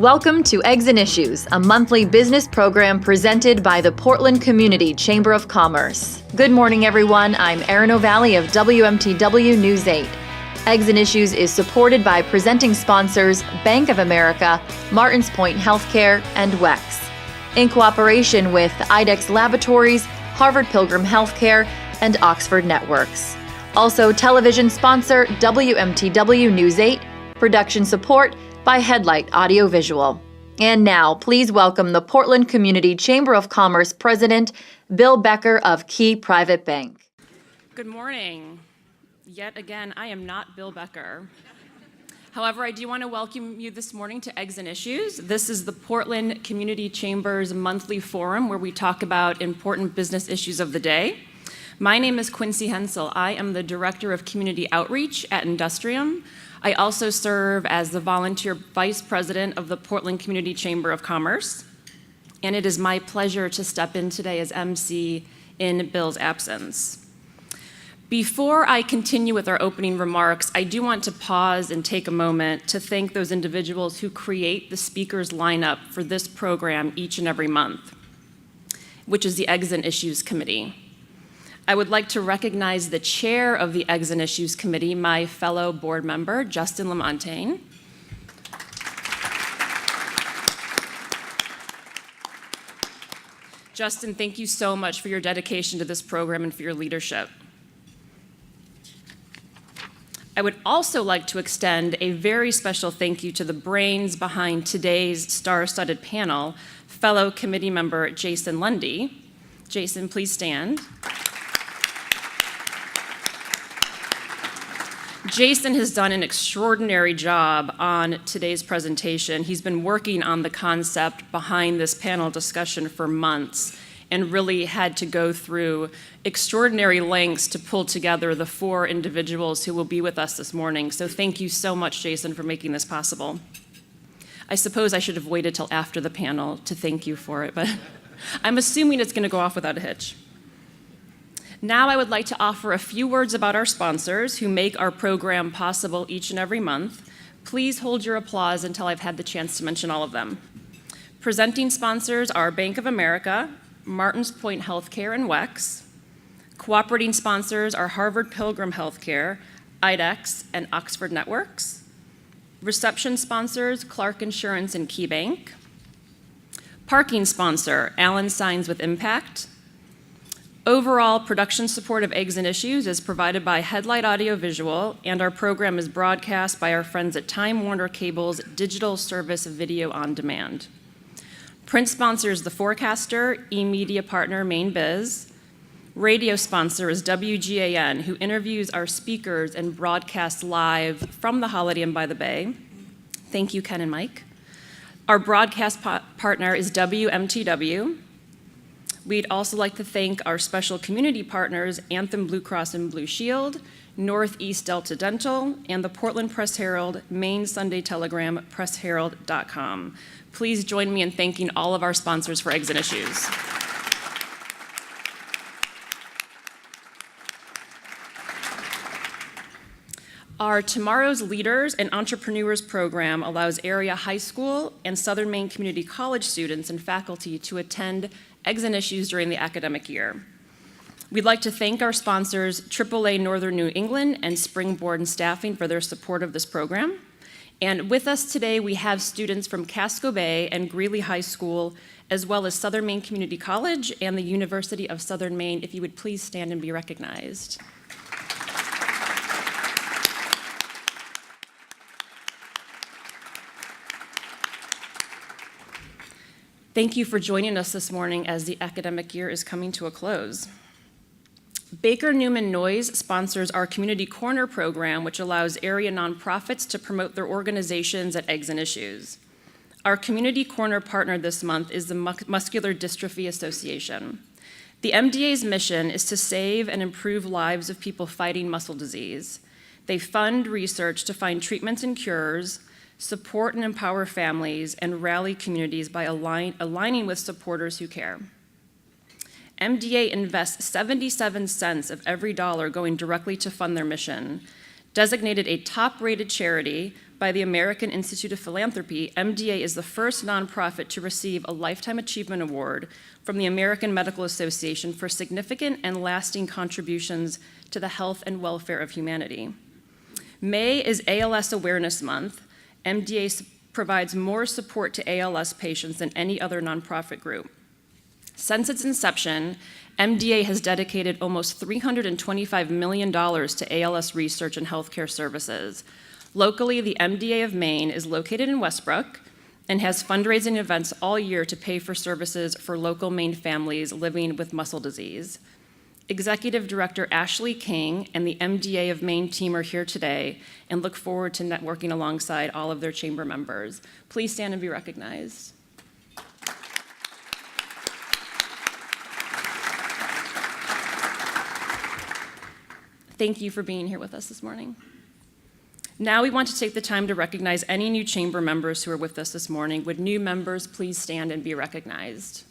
Welcome to Eggs and Issues, a monthly business program presented by the Portland Community Chamber of Commerce. Good morning, everyone. I'm Erin O'Valley of WMTW News 8. Eggs and Issues is supported by presenting sponsors Bank of America, Martins Point Healthcare, and WEX, in cooperation with IDEX Laboratories, Harvard Pilgrim Healthcare, and Oxford Networks. Also, television sponsor WMTW News 8, production support by Headlight Audiovisual. And now, please welcome the Portland Community Chamber of Commerce President, Bill Becker of Key Private Bank. Good morning. Yet again, I am not Bill Becker. However, I do want to welcome you this morning to Eggs and Issues. This is the Portland Community Chamber's monthly forum where we talk about important business issues of the day. My name is Quincy Hensel. I am the Director of Community Outreach at Industrium. I also serve as the volunteer vice president of the Portland Community Chamber of Commerce, and it is my pleasure to step in today as MC in Bill's absence. Before I continue with our opening remarks, I do want to pause and take a moment to thank those individuals who create the speakers lineup for this program each and every month, which is the Eggs and Issues Committee. I would like to recognize the chair of the Eggs and Issues Committee, my fellow board member, Justin LaMontagne. Justin, thank you so much for your dedication to this program and for your leadership. I would also like to extend a very special thank you to the brains behind today's star-studded panel, fellow committee member Jason Lundy. Jason, please stand. Jason has done an extraordinary job on today's presentation. He's been working on the concept behind this panel discussion for months and really had to go through extraordinary lengths to pull together the four individuals who will be with us this morning. So thank you so much, Jason, for making this possible. I suppose I should have waited till after the panel to thank you for it, but I'm assuming it's going to go off without a hitch. Now I would like to offer a few words about our sponsors who make our program possible each and every month. Please hold your applause until I've had the chance to mention all of them. Presenting sponsors are Bank of America, Martins Point Healthcare, and WEX. Cooperating sponsors are Harvard Pilgrim Healthcare, IDEX, and Oxford Networks. Reception sponsors, Clark Insurance and KeyBank. Parking sponsor, Allen Signs with Impact. Overall production support of Eggs and Issues is provided by Headlight Audiovisual, and our program is broadcast by our friends at Time Warner Cable's digital service Video on Demand. Print sponsor is The Forecaster, e-media partner Main Biz. Radio sponsor is WGAN, who interviews our speakers and broadcasts live from the Holiday Inn by the Bay. Thank you, Ken and Mike. Our broadcast partner is WMTW. We'd also like to thank our special community partners, Anthem Blue Cross and Blue Shield, Northeast Delta Dental, and the Portland Press Herald, Maine Sunday Telegram, pressherald.com. Please join me in thanking all of our sponsors for Eggs and Issues. Our Tomorrow's Leaders and Entrepreneurs program allows area high school and Southern Maine Community College students and faculty to attend Eggs and Issues during the academic year. We'd like to thank our sponsors, AAA Northern New England and Springboard and Staffing, for their support of this program. And with us today, we have students from Casco Bay and Greeley High School, as well as Southern Maine Community College and the University of Southern Maine. If you would please stand and be recognized. Thank you for joining us this morning as the academic year is coming to a close. Baker Newman Noyes sponsors our Community Corner program, which allows area nonprofits to promote their organizations at Eggs and Issues. Our Community Corner partner this month is the Muscular Dystrophy Association. The MDA's mission is to save and improve lives of people fighting muscle disease. They fund research to find treatments and cures, support and empower families, and rally communities by aligning with supporters who care. MDA invests 77 cents of every dollar going directly to fund their mission. Designated a top-rated charity by the American Institute of Philanthropy, MDA is the first nonprofit to receive a Lifetime Achievement Award from the American Medical Association for significant and lasting contributions to the health and welfare of humanity. May is ALS Awareness Month. MDA provides more support to ALS patients than any other nonprofit group. Since its inception, MDA has dedicated almost $325 million to ALS research and healthcare services. Locally, the MDA of Maine is located in Westbrook and has fundraising events all year to pay for services for local Maine families living with muscle disease. Executive Director Ashley King and the MDA of Maine team are here today and look forward to networking alongside all of their chamber members. Please stand and be recognized. Thank you for being here with us this morning. Now we want to take the time to recognize any new chamber members who are with us this morning. Would new members please stand and be recognized?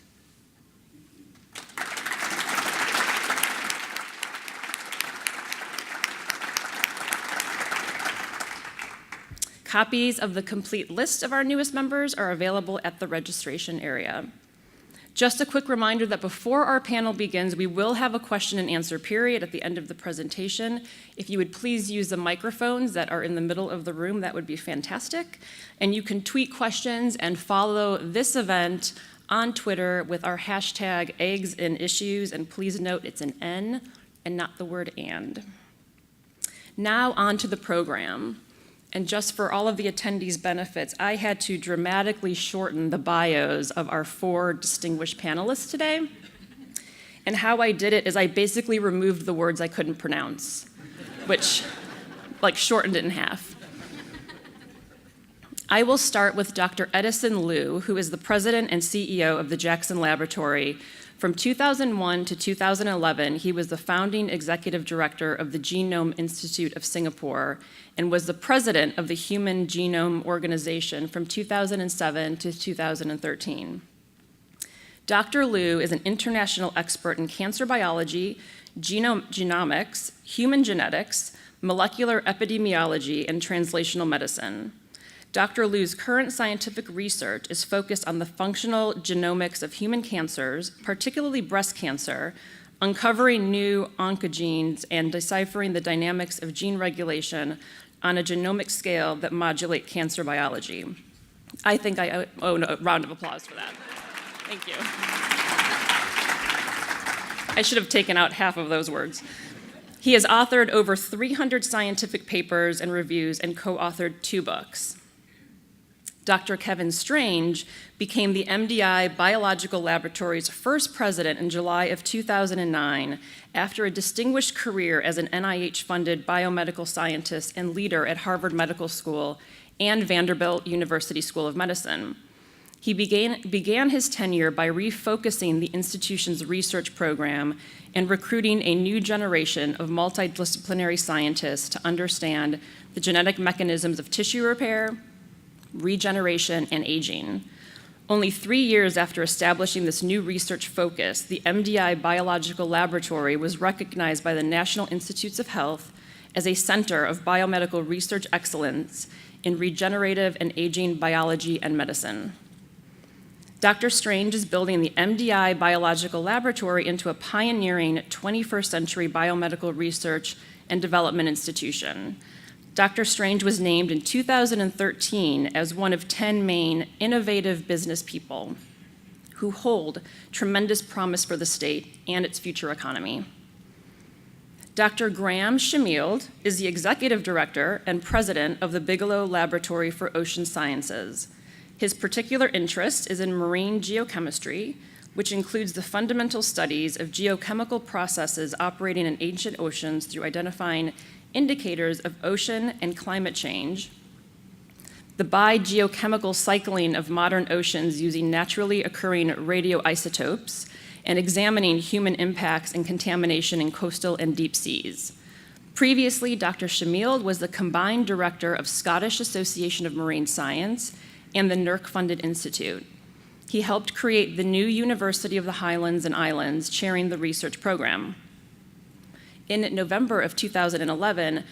Copies of the complete list of our newest members are available at the registration area. Just a quick reminder that before our panel begins, we will have a question and answer period at the end of the presentation. If you would please use the microphones that are in the middle of the room, that would be fantastic. And you can tweet questions and follow this event on Twitter with our hashtag #EggsInIssues, and please note it's an N and not the word and. Now on to the program. And just for all of the attendees' benefits, I had to dramatically shorten the bios of our 4 distinguished panelists today. And how I did it is I basically removed the words I couldn't pronounce, which shortened it in half. I will start with Dr. Edison Liu, who is the president and CEO of the Jackson Laboratory. From 2001 to 2011, he was the founding executive director of the Genome Institute of Singapore and was the president of the Human Genome Organization from 2007 to 2013. Dr. Liu is an international expert in cancer biology, genomics, human genetics, molecular epidemiology, and translational medicine. Dr. Liu's current scientific research is focused on the functional genomics of human cancers, particularly breast cancer, uncovering new oncogenes and deciphering the dynamics of gene regulation on a genomic scale that modulate cancer biology. I think I owe a round of applause for that. Thank you. I should have taken out half of those words. He has authored over 300 scientific papers and reviews and co-authored 2 books. Dr. Kevin Strange became the MDI Biological Laboratory's first president in July of 2009 after a distinguished career as an NIH-funded biomedical scientist and leader at Harvard Medical School and Vanderbilt University School of Medicine. He began his tenure by refocusing the institution's research program and recruiting a new generation of multidisciplinary scientists to understand the genetic mechanisms of tissue repair, regeneration, and aging. Only 3 years after establishing this new research focus, the MDI Biological Laboratory was recognized by the National Institutes of Health as a center of biomedical research excellence in regenerative and aging biology and medicine. Dr. Strange is building the MDI Biological Laboratory into a pioneering 21st century biomedical research and development institution. Dr. Strange was named in 2013 as one of 10 Maine innovative business people who hold tremendous promise for the state and its future economy. Dr. Graham Shimmield is the executive director and president of the Bigelow Laboratory for Ocean Sciences. His particular interest is in marine geochemistry, which includes the fundamental studies of geochemical processes operating in ancient oceans through identifying indicators of ocean and climate change, the biogeochemical cycling of modern oceans using naturally occurring radioisotopes, and examining human impacts and contamination in coastal and deep seas. Previously, Dr. Shimmield was the combined director of Scottish Association of Marine Science and the NERC-funded institute. He helped create the new University of the Highlands and Islands, chairing the research program. In November of 2011,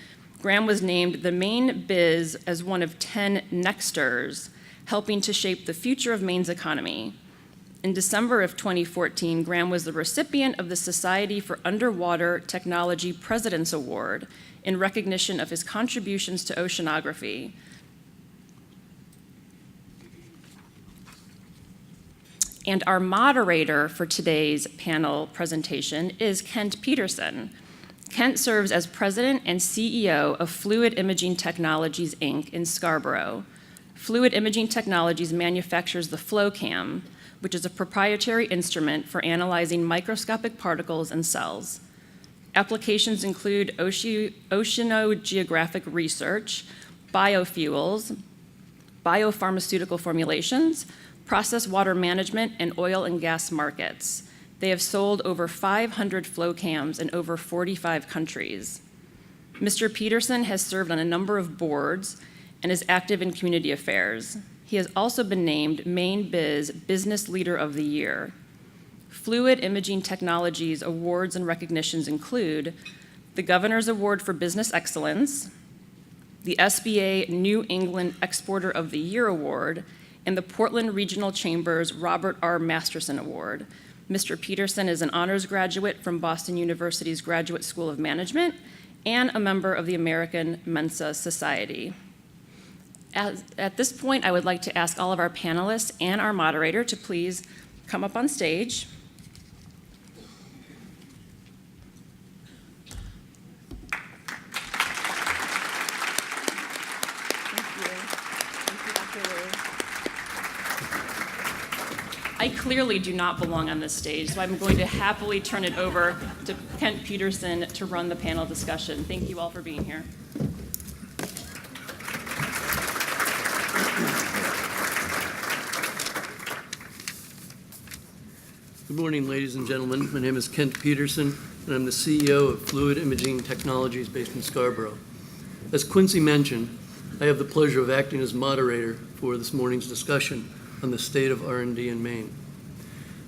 Graham was named the Maine Biz as one of 10 Nexters, helping to shape the future of Maine's economy. In December of 2014, Graham was the recipient of the Society for Underwater Technology President's Award in recognition of his contributions to oceanography. And our moderator for today's panel presentation is Kent Peterson. Kent serves as president and CEO of Fluid Imaging Technologies, Inc. in Scarborough. Fluid Imaging Technologies manufactures the FlowCam, which is a proprietary instrument for analyzing microscopic particles and cells. Applications include oceanogeographic research, biofuels, biopharmaceutical formulations, process water management, and oil and gas markets. They have sold over 500 FlowCams in over 45 countries. Mr. Peterson has served on a number of boards and is active in community affairs. He has also been named Maine Biz Business Leader of the Year. Fluid Imaging Technologies awards and recognitions include the Governor's Award for Business Excellence, the SBA New England Exporter of the Year Award, and the Portland Regional Chamber's Robert R. Masterson Award. Mr. Peterson is an honors graduate from Boston University's Graduate School of Management and a member of the American Mensa Society. At this point, I would like to ask all of our panelists and our moderator to please come up on stage. I clearly do not belong on this stage, so I'm going to happily turn it over to Kent Peterson to run the panel discussion. Thank you all for being here. Good morning, ladies and gentlemen. My name is Kent Peterson, and I'm the CEO of Fluid Imaging Technologies based in Scarborough. As Quincy mentioned, I have the pleasure of acting as moderator for this morning's discussion on the state of R&D in Maine.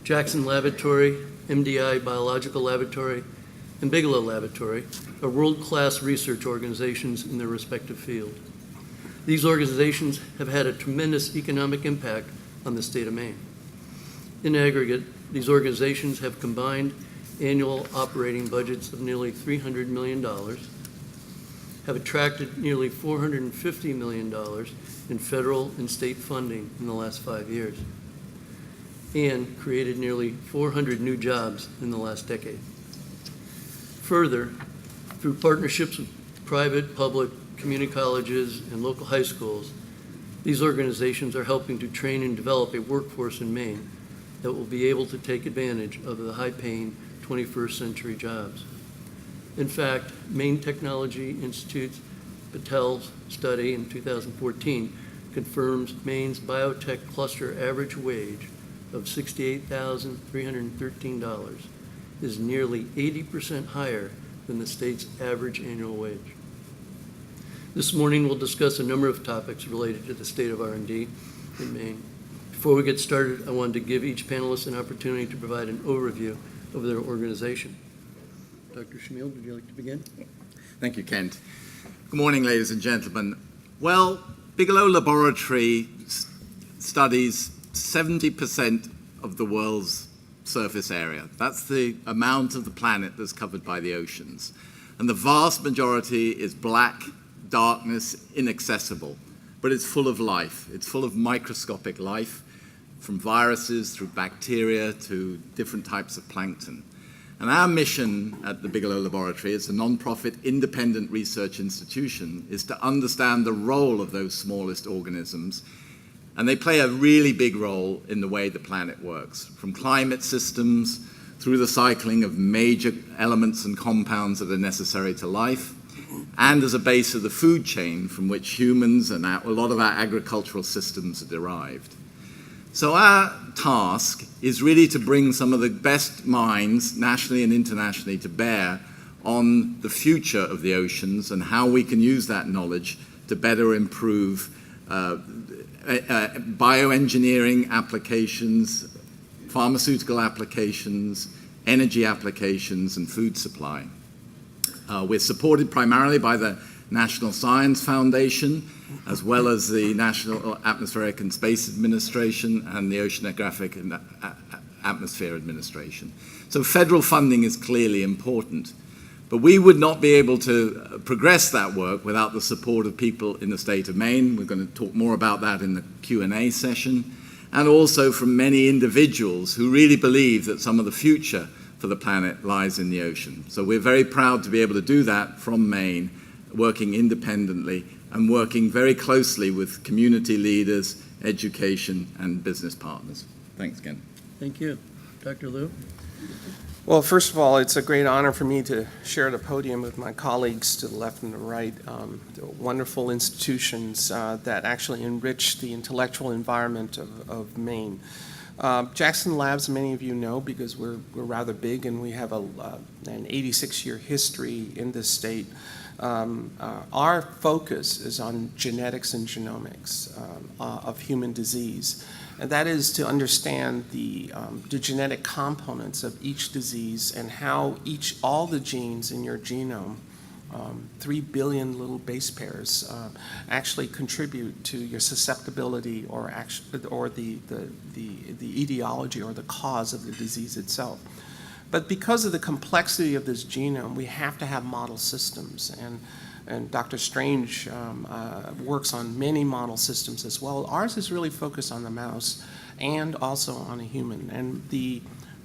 Jackson Laboratory, MDI Biological Laboratory, and Bigelow Laboratory are world-class research organizations in their respective field. These organizations have had a tremendous economic impact on the state of Maine. In aggregate, these organizations have combined annual operating budgets of nearly $300 million, have attracted nearly $450 million in federal and state funding in the last 5 years, and created nearly 400 new jobs in the last decade. Further, through partnerships with private, public, community colleges, and local high schools, these organizations are helping to train and develop a workforce in Maine that will be able to take advantage of the high-paying 21st century jobs. In fact, Maine Technology Institute's Patel's study in 2014 confirms Maine's biotech cluster average wage of $68,313 is nearly 80% higher than the state's average annual wage. This morning we'll discuss a number of topics related to the state of R&D in Maine. Before we get started, I wanted to give each panelist an opportunity to provide an overview of their organization. Dr. Shimmield, would you like to begin? Thank you, Kent. Good morning, ladies and gentlemen. Well, Bigelow Laboratory studies 70% of the world's surface area. That's the amount of the planet that's covered by the oceans. And the vast majority is black, darkness, inaccessible. But it's full of life. It's full of microscopic life, from viruses through bacteria to different types of plankton. And our mission at the Bigelow Laboratory, it's a non-profit independent research institution, is to understand the role of those smallest organisms. And they play a really big role in the way the planet works, from climate systems through the cycling of major elements and compounds that are necessary to life, and as a base of the food chain from which humans and a lot of our agricultural systems are derived. So our task is really to bring some of the best minds, nationally and internationally, to bear on the future of the oceans and how we can use that knowledge to better improve bioengineering applications, pharmaceutical applications, energy applications, and food supply. We're supported primarily by the National Science Foundation, as well as the National Atmospheric and Space Administration and the Oceanographic and Atmosphere Administration. So federal funding is clearly important. But we would not be able to progress that work without the support of people in the state of Maine. We're going to talk more about that in the Q&A session. And also from many individuals who really believe that some of the future for the planet lies in the ocean. So we're very proud to be able to do that from Maine, working independently and working very closely with community leaders, education, and business partners. Thanks, Ken. Thank you. Dr. Liu? Well, first of all, it's a great honor for me to share the podium with my colleagues to the left and the right, wonderful institutions that actually enrich the intellectual environment of Maine. Jackson Labs, many of you know, because we're rather big and we have an 86-year history in this state. Our focus is on genetics and genomics of human disease. And that is to understand the genetic components of each disease and how all the genes in your genome, 3 billion little base pairs, actually contribute to your susceptibility or the etiology or the cause of the disease itself. But because of the complexity of this genome, we have to have model systems. And Dr. Strange works on many model systems as well. Ours is really focused on the mouse and also on a human. And the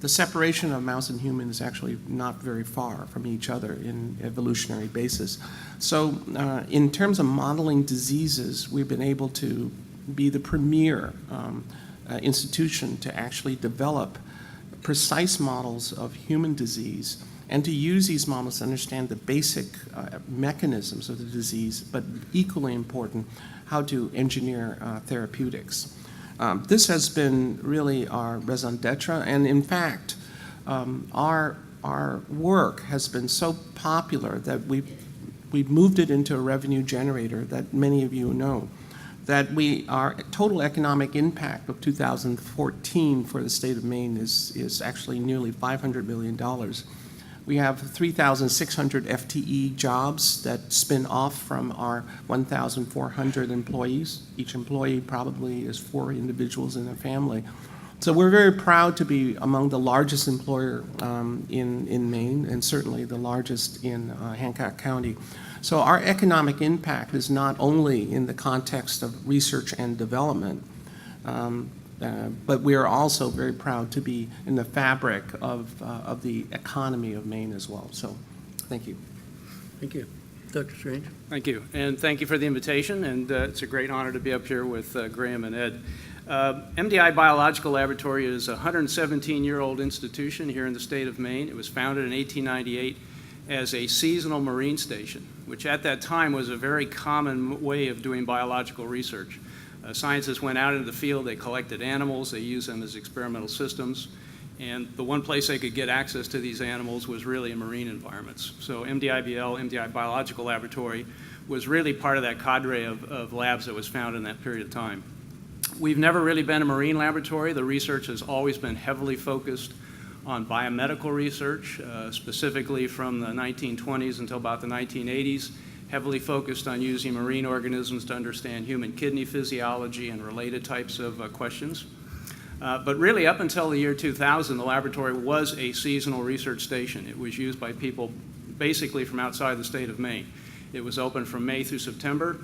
separation of mouse and human is actually not very far from each other in evolutionary basis. So in terms of modeling diseases, we've been able to be the premier institution to actually develop precise models of human disease and to use these models to understand the basic mechanisms of the disease, but equally important, how to engineer therapeutics. This has been really our raison d'etre, and in fact, our work has been so popular that we've moved it into a revenue generator that many of you know. That our total economic impact of 2014 for the state of Maine is actually nearly $500 million. We have 3,600 FTE jobs that spin off from our 1,400 employees. Each employee probably is 4 individuals in their family. So we're very proud to be among the largest employer in Maine, and certainly the largest in Hancock County. So our economic impact is not only in the context of research and development, but we are also very proud to be in the fabric of the economy of Maine as well. So thank you. Thank you. Dr. Strange? Thank you, and thank you for the invitation, and it's a great honor to be up here with Graham and Ed. MDI Biological Laboratory is a 117-year-old institution here in the state of Maine. It was founded in 1898 as a seasonal marine station, which at that time was a very common way of doing biological research. Scientists went out into the field, they collected animals, they used them as experimental systems, and the one place they could get access to these animals was really in marine environments. So MDIBL, MDI Biological Laboratory, was really part of that cadre of labs that was found in that period of time. We've never really been a marine laboratory. The research has always been heavily focused on biomedical research, specifically from the 1920s until about the 1980s, heavily focused on using marine organisms to understand human kidney physiology and related types of questions. But really, up until the year 2000, the laboratory was a seasonal research station. It was used by people basically from outside the state of Maine. It was open from May through September.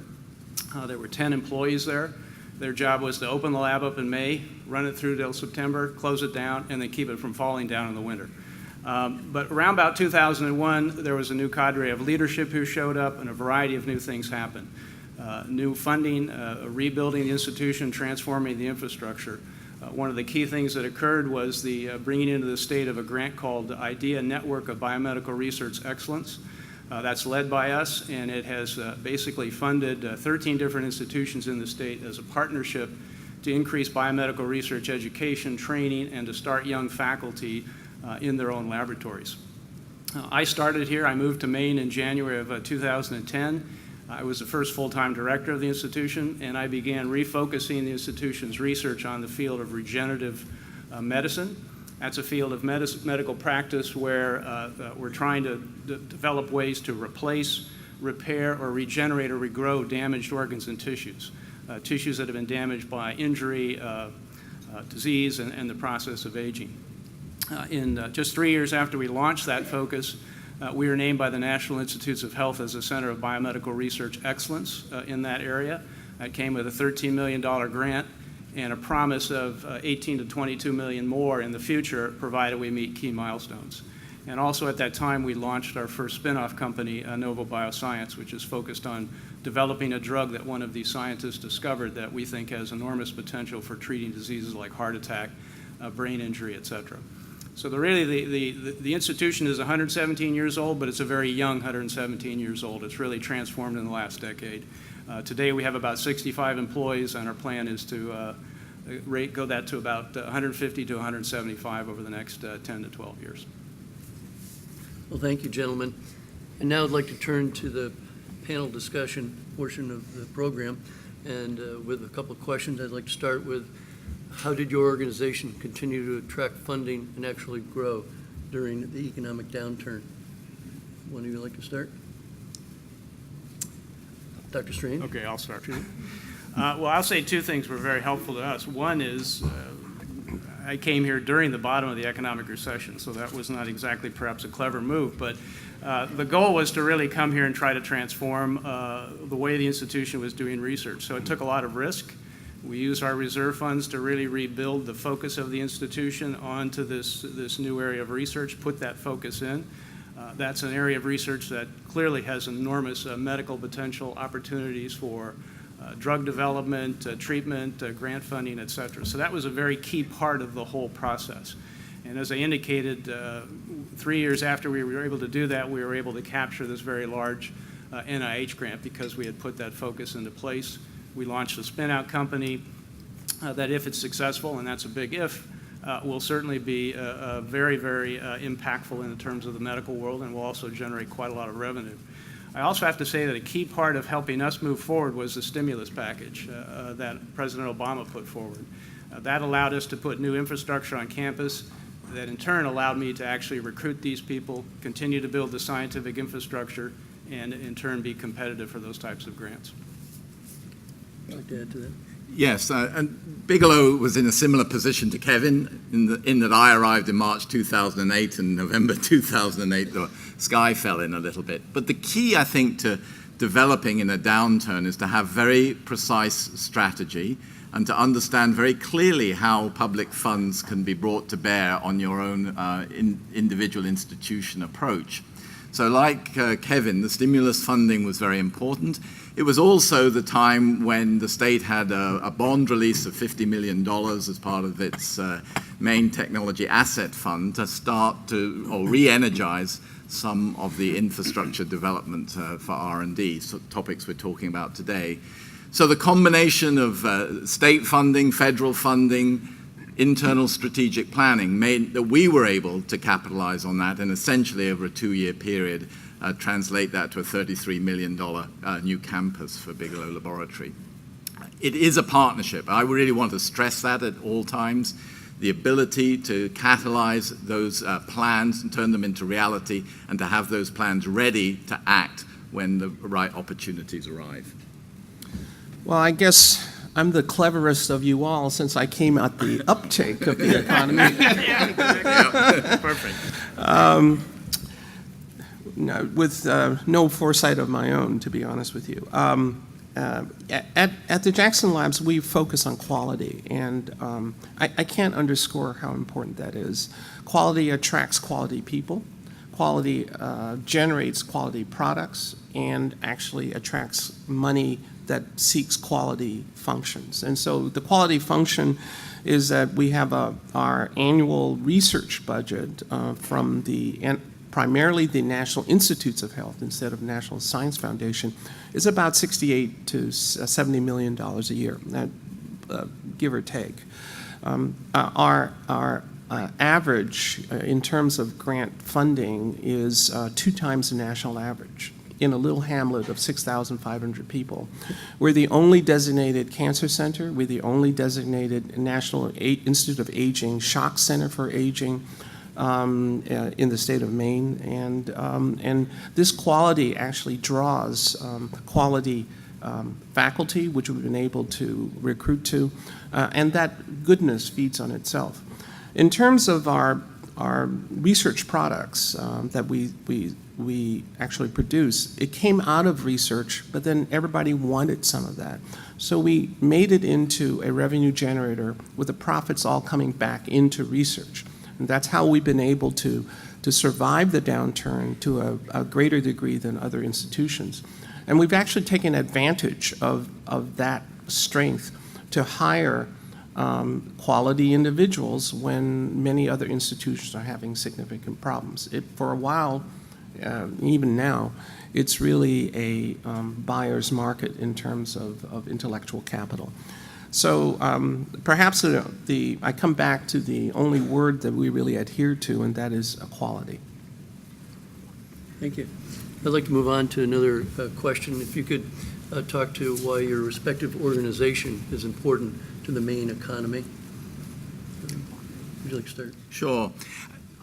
There were 10 employees there. Their job was to open the lab up in May, run it through till September, close it down, and then keep it from falling down in the winter. But around about 2001, there was a new cadre of leadership who showed up, and a variety of new things happened. New funding, rebuilding the institution, transforming the infrastructure. One of the key things that occurred was the bringing into the state of a grant called the IDEA Network of Biomedical Research Excellence. That's led by us, and it has basically funded 13 different institutions in the state as a partnership to increase biomedical research education, training, and to start young faculty in their own laboratories. I started here. I moved to Maine in January of 2010. I was the first full-time director of the institution, and I began refocusing the institution's research on the field of regenerative medicine. That's a field of medical practice where we're trying to develop ways to replace repair or regenerate or regrow damaged organs and tissues, tissues that have been damaged by injury, disease, and the process of aging. In just 3 years after we launched that focus, we were named by the National Institutes of Health as a Center of Biomedical Research Excellence in that area. It came with a $13 million grant and a promise of 18 to 22 million more in the future, provided we meet key milestones. And also at that time, we launched our first spin-off company, Novo Bioscience, which is focused on developing a drug that one of these scientists discovered that we think has enormous potential for treating diseases like heart attack, brain injury, et cetera. So the institution is 117 years old, but it's a very young 117 years old. It's really transformed in the last decade. Today we have about 65 employees, and our plan is to go that to about 150 to 175 over the next 10 to 12 years. Well, thank you, gentlemen. And now I'd like to turn to the panel discussion portion of the program. And with a couple of questions, I'd like to start with, how did your organization continue to attract funding and actually grow during the economic downturn? One of you like to start? Dr. Strange? Okay, I'll start. Well, I'll say two things were very helpful to us. One is I came here during the bottom of the economic recession, so that was not exactly perhaps a clever move, but the goal was to really come here and try to transform the way the institution was doing research. So it took a lot of risk. We used our reserve funds to really rebuild the focus of the institution onto this new area of research, put that focus in. That's an area of research that clearly has enormous medical potential, opportunities for drug development, treatment, grant funding, et cetera. So that was a very key part of the whole process. And as I indicated, 3 years after we were able to do that, we were able to capture this very large NIH grant because we had put that focus into place. We launched a spin-out company that, if it's successful, and that's a big if, will certainly be very, very impactful in terms of the medical world, and will also generate quite a lot of revenue. I also have to say that a key part of helping us move forward was the stimulus package that President Obama put forward. That allowed us to put new infrastructure on campus that in turn allowed me to actually recruit these people, continue to build the scientific infrastructure, and in turn be competitive for those types of grants. Would you like to add to that? Yes, and Bigelow was in a similar position to Kevin in that I arrived in March 2008, and November 2008 the sky fell in a little bit. But the key, I think, to developing in a downturn is to have very precise strategy and to understand very clearly how public funds can be brought to bear on your own individual institution approach. So like Kevin, the stimulus funding was very important. It was also the time when the state had a bond release of $50 million as part of its main technology asset fund to start to, or re-energize some of the infrastructure development for R&D, so topics we're talking about today. So the combination of state funding, federal funding, internal strategic planning meant that we were able to capitalize on that and essentially over a 2-year period translate that to a $33 million new campus for Bigelow Laboratory. It is a partnership. I really want to stress that at all times. The ability to catalyze those plans and turn them into reality, and to have those plans ready to act when the right opportunities arrive. Well, I guess I'm the cleverest of you all since I came at the uptake of the economy. Yeah, exactly. Perfect. No, with no foresight of my own, to be honest with you. At the Jackson Labs, we focus on quality, and I can't underscore how important that is. Quality attracts quality people. Quality generates quality products and actually attracts money that seeks quality functions. And so the quality function is that we have our annual research budget from primarily the National Institutes of Health instead of National Science Foundation is about $68 to $70 million a year, give or take. Our average in terms of grant funding is 2 times the national average. In a little hamlet of 6,500 people. We're the only designated cancer center. We're the only designated National Institute of Aging shock center for aging. in the state of Maine, and this quality actually draws quality faculty, which we've been able to recruit to, and that goodness feeds on itself. In terms of our research products that we actually produce, it came out of research, but then everybody wanted some of that. So we made it into a revenue generator with the profits all coming back into research. And that's how we've been able to survive the downturn to a greater degree than other institutions. And we've actually taken advantage of that strength to hire quality individuals when many other institutions are having significant problems. For a while, even now, it's really a buyer's market in terms of intellectual capital. So perhaps I come back to the only word that we really adhere to, and that is equality. Thank you. I'd like to move on to another question. If you could talk to why your respective organization is important to the Maine economy. Would you like to start? Sure.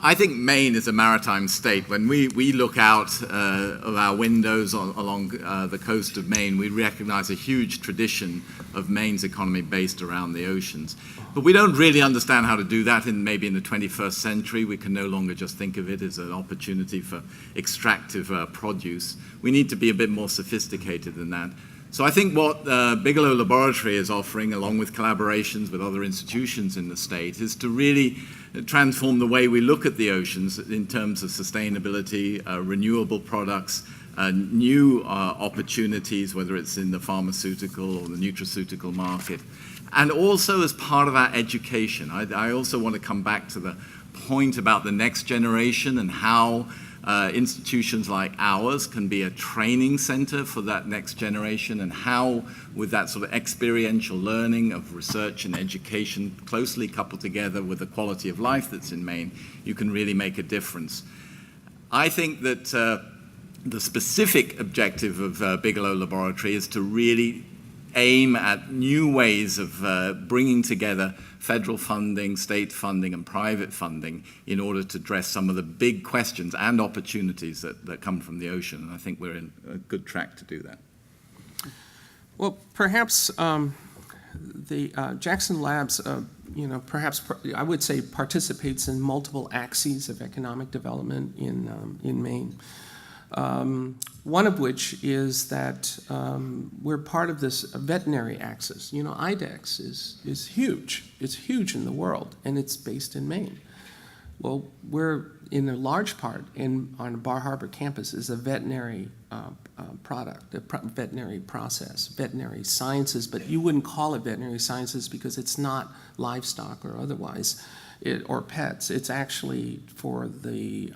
I think Maine is a maritime state. When we look out of our windows along the coast of Maine, we recognize a huge tradition of Maine's economy based around the oceans. But we don't really understand how to do that maybe in the 21st century. We can no longer just think of it as an opportunity for extractive produce. We need to be a bit more sophisticated than that. So I think what Bigelow Laboratory is offering, along with collaborations with other institutions in the state, is to really transform the way we look at the oceans in terms of sustainability, renewable products, new opportunities, whether it's in the pharmaceutical or the nutraceutical market, and also as part of our education. I also want to come back to the point about the next generation and how institutions like ours can be a training center for that next generation, and how, with that sort of experiential learning of research and education closely coupled together with the quality of life that's in Maine, you can really make a difference. I think that the specific objective of Bigelow Laboratory is to really aim at new ways of bringing together federal funding, state funding, and private funding in order to address some of the big questions and opportunities that come from the ocean. And I think we're in a good track to do that. Well, perhaps the Jackson Labs, perhaps I would say participates in multiple axes of economic development in Maine. One of which is that we're part of this veterinary axis. IDEX is huge. It's huge in the world, and it's based in Maine. Well, we're in a large part on Bar Harbor campus is a veterinary product, a veterinary process, veterinary sciences, but you wouldn't call it veterinary sciences because it's not livestock or otherwise, or pets. It's actually for the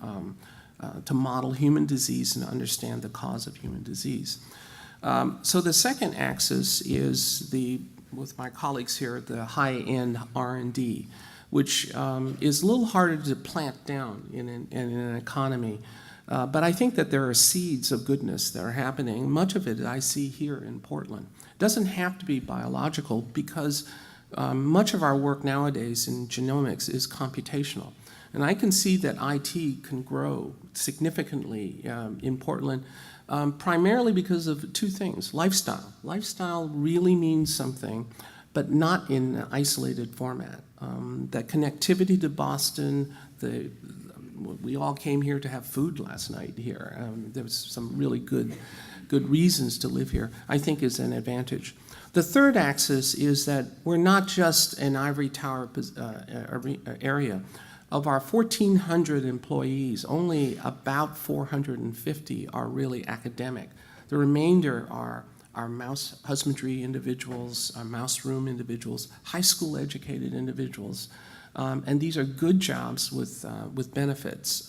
to model human disease and understand the cause of human disease. So the second axis is with my colleagues here, the high-end R&D, which is a little harder to plant down in an economy. But I think that there are seeds of goodness that are happening. Much of it I see here in Portland. It doesn't have to be biological because much of our work nowadays in genomics is computational. And I can see that IT can grow significantly in Portland, primarily because of two things. Lifestyle. Lifestyle really means something, but not in an isolated format. That connectivity to Boston, we all came here to have food last night here. There was some really good reasons to live here, I think is an advantage. The third axis is that we're not just an ivory tower area. Of our 1,400 employees, only about 450 are really academic. The remainder are our mouse husbandry individuals, our mouse room individuals, high school educated individuals. And these are good jobs with benefits.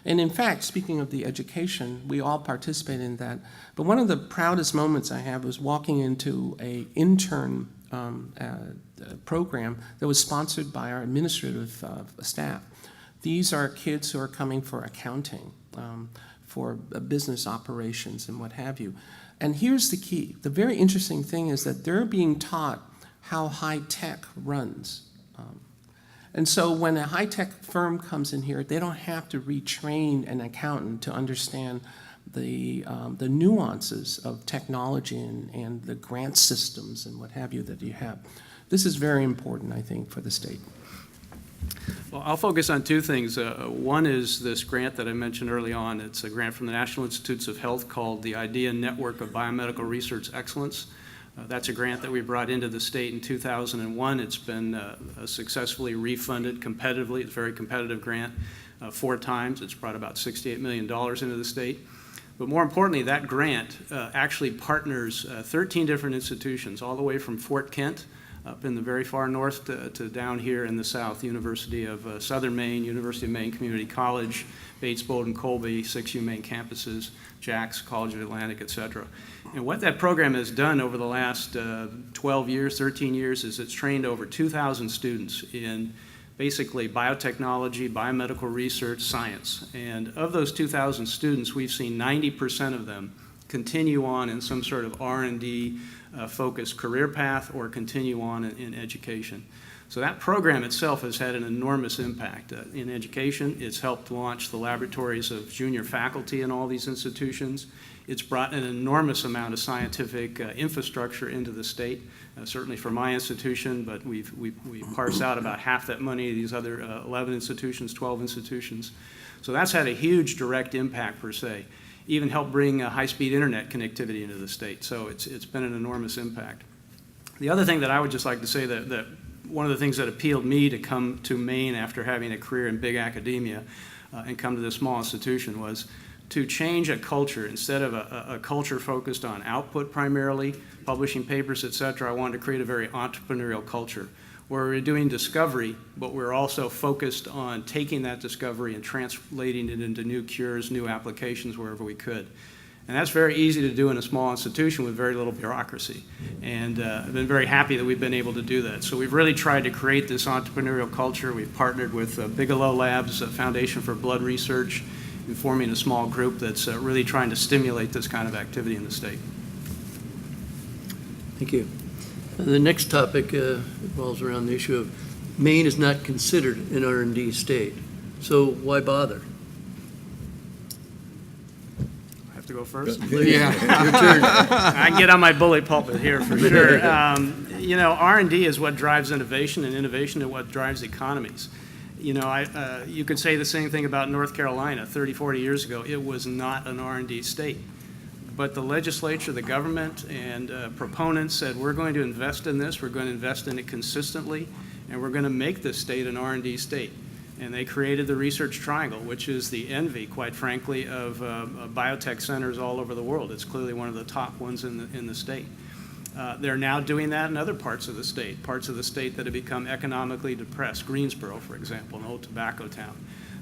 And in fact, speaking of the education, we all participate in that. But one of the proudest moments I have was walking into an intern program that was sponsored by our administrative staff. These are kids who are coming for accounting, for business operations and what have you. And here's the key. The very interesting thing is that they're being taught how high tech runs. And so when a high-tech firm comes in here, they don't have to retrain an accountant to understand the nuances of technology and the grant systems and what have you that you have. This is very important, I think, for the state. Well, I'll focus on two things. One is this grant that I mentioned early on. It's a grant from the National Institutes of Health called the IDEA Network of Biomedical Research Excellence. That's a grant that we brought into the state in 2001. It's been successfully refunded competitively. It's a very competitive grant 4 times. It's brought about $68 million into the state. But more importantly, that grant actually partners 13 different institutions, all the way from Fort Kent up in the very far north to down here in the south, University of Southern Maine, University of Maine Community College, Bates, Bowdoin, Colby, 6 UMaine campuses, Jax, College of Atlantic, et cetera. And what that program has done over the last 12 years, 13 years, is it's trained over 2,000 students in basically biotechnology, biomedical research, science. And of those 2,000 students, we've seen 90% of them continue on in some sort of R&D focused career path or continue on in education. So that program itself has had an enormous impact in education. It's helped launch the laboratories of junior faculty in all these institutions. It's brought an enormous amount of scientific infrastructure into the state, certainly for my institution, but we parse out about half that money to these other 11 institutions, 12 institutions. So that's had a huge direct impact per se. Even helped bring high-speed internet connectivity into the state. So it's been an enormous impact. The other thing that I would just like to say that one of the things that appealed me to come to Maine after having a career in big academia and come to this small institution was to change a culture. Instead of a culture focused on output primarily, publishing papers, et cetera, I wanted to create a very entrepreneurial culture where we're doing discovery, but we're also focused on taking that discovery and translating it into new cures, new applications wherever we could. And that's very easy to do in a small institution with very little bureaucracy. And I've been very happy that we've been able to do that. So we've really tried to create this entrepreneurial culture. We've partnered with Bigelow Labs, Foundation for Blood Research, in forming a small group that's really trying to stimulate this kind of activity in the state. Thank you. The next topic revolves around the issue of Maine is not considered an R&D state. So why bother? I have to go first? Yeah, your turn. I can get on my bully pulpit here for sure. You know, R&D is what drives innovation, and innovation is what drives economies. You know, you could say the same thing about North Carolina. 30, 40 years ago, it was not an R&D state. But the legislature, the government, and proponents said, we're going to invest in this, we're going to invest in it consistently, and we're going to make this state an R&D state. And they created the Research Triangle, which is the envy, quite frankly, of biotech centers all over the world. It's clearly one of the top ones in the state. They're now doing that in other parts of the state that have become economically depressed. Greensboro, for example, an old tobacco town.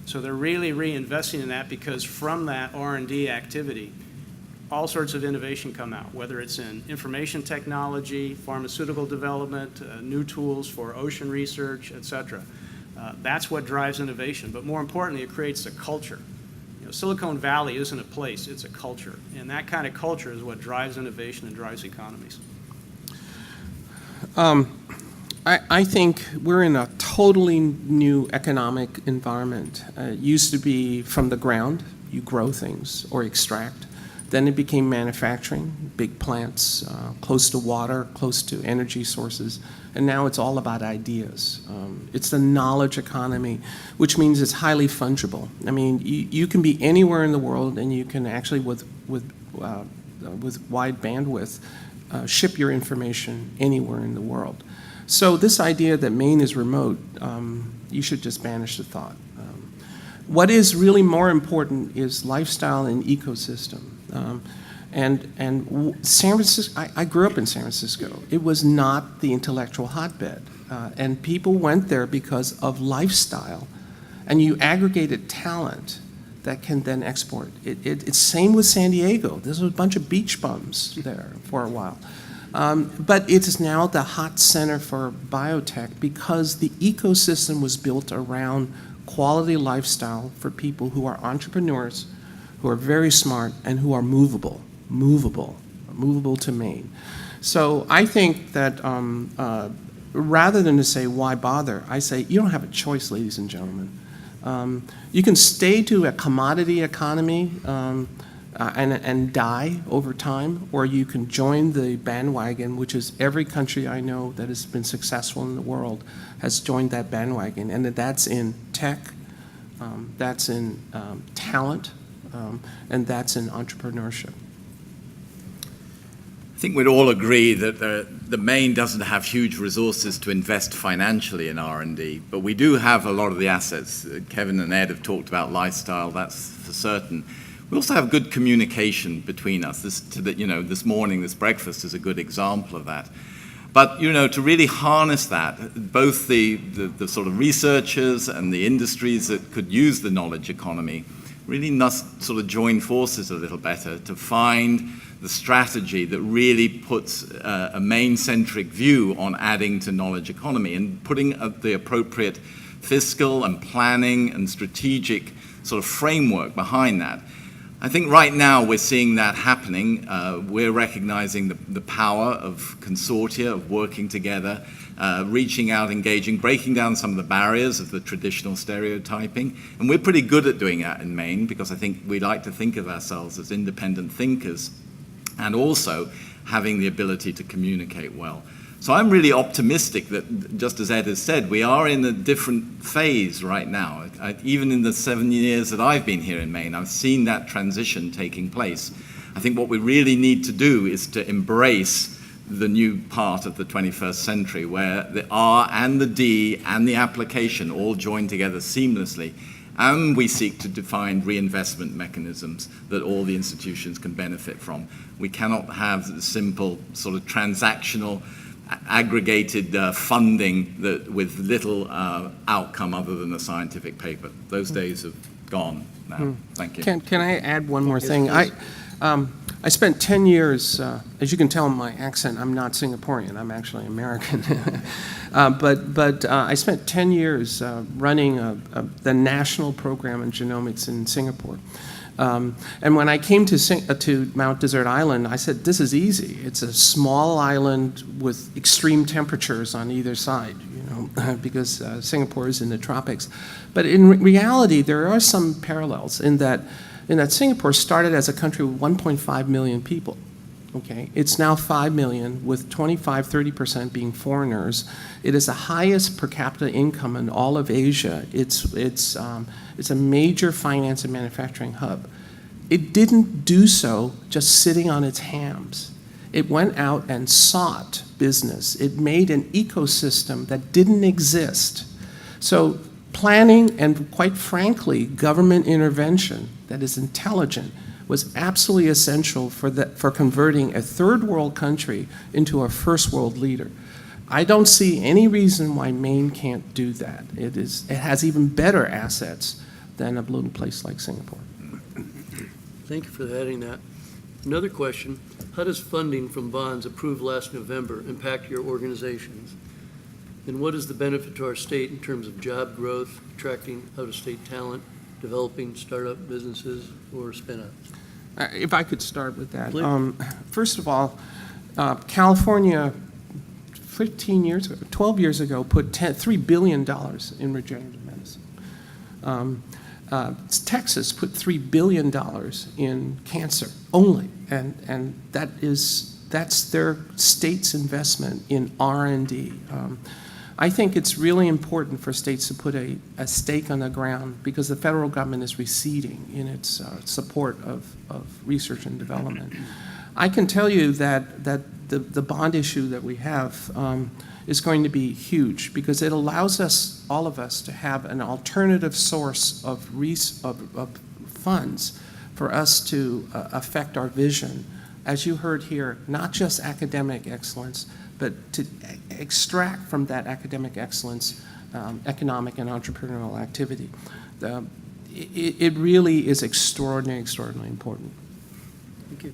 So they're really reinvesting in that because from that R&D activity, all sorts of innovation come out, whether it's in information technology, pharmaceutical development, new tools for ocean research, et cetera. That's what drives innovation. But more importantly, it creates a culture. You know, Silicon Valley isn't a place, it's a culture. And that kind of culture is what drives innovation and drives economies. I think we're in a totally new economic environment. It used to be from the ground, you grow things or extract. Then it became manufacturing, big plants, close to water, close to energy sources, and now it's all about ideas. It's the knowledge economy, which means it's highly fungible. I mean, you can be anywhere in the world, and you can actually, with wide bandwidth, ship your information anywhere in the world. So this idea that Maine is remote, you should just banish the thought. What is really more important is lifestyle and ecosystem. And San Francisco, I grew up in San Francisco. It was not the intellectual hotbed. And people went there because of lifestyle. And you aggregated talent that can then export. It's same with San Diego. There's a bunch of beach bums there for a while. But it is now the hot center for biotech because the ecosystem was built around quality lifestyle for people who are entrepreneurs, who are very smart, and who are movable to Maine. So I think that rather than to say, why bother, I say, you don't have a choice, ladies and gentlemen. You can stay to a commodity economy and die over time, or you can join the bandwagon, which is every country I know that has been successful in the world has joined that bandwagon, and that's in tech, that's in talent, and that's in entrepreneurship. I think we'd all agree that the Maine doesn't have huge resources to invest financially in R&D, but we do have a lot of the assets. Kevin and Ed have talked about lifestyle, that's for certain. We also have good communication between us. This morning, this breakfast is a good example of that. But, to really harness that, both the sort of researchers and the industries that could use the knowledge economy really must sort of join forces a little better to find the strategy that really puts a Maine-centric view on adding to knowledge economy and putting the appropriate fiscal and planning and strategic sort of framework behind that. I think right now we're seeing that happening. We're recognizing the power of consortia, of working together, reaching out, engaging, breaking down some of the barriers of the traditional stereotyping. And we're pretty good at doing that in Maine because I think we like to think of ourselves as independent thinkers and also having the ability to communicate well. So I'm really optimistic that, just as Ed has said, we are in a different phase right now. Even in the 7 years that I've been here in Maine, I've seen that transition taking place. I think what we really need to do is to embrace the new part of the 21st century where the R and the D and the application all join together seamlessly. And we seek to define reinvestment mechanisms that all the institutions can benefit from. We cannot have simple sort of transactional, aggregated funding with little outcome other than a scientific paper. Those days have gone now. Thank you. Can I add one more thing? I spent 10 years, as you can tell in my accent, I'm not Singaporean, I'm actually American. But I spent 10 years running the national program in genomics in Singapore. And when I came to Mount Desert Island, I said, this is easy. It's a small island with extreme temperatures on either side, because Singapore is in the tropics. But in reality, there are some parallels in that Singapore started as a country with 1.5 million people. Okay, it's now 5 million, with 25–30% being foreigners. It is the highest per capita income in all of Asia. It's a major finance and manufacturing hub. It didn't do so just sitting on its hams. It went out and sought business. It made an ecosystem that didn't exist. So planning and, quite frankly, government intervention that is intelligent was absolutely essential for converting a third world country into a first world leader. I don't see any reason why Maine can't do that. It has even better assets than a little place like Singapore. Thank you for adding that. Another question, how does funding from bonds approved last November impact your organizations? And what is the benefit to our state in terms of job growth, attracting out-of-state talent, developing startup businesses, or spin-outs? If I could start with that. Please. First of all, California 12 years ago, put $3 billion in regenerative medicine. Texas put $3 billion in cancer only, and that's their state's investment in R&D. I think it's really important for states to put a stake on the ground because the federal government is receding in its support of research and development. I can tell you that the bond issue that we have is going to be huge because it allows us, all of us, to have an alternative source of funds for us to affect our vision. As you heard here, not just academic excellence, but to extract from that academic excellence economic and entrepreneurial activity. It really is extraordinarily important. Thank you.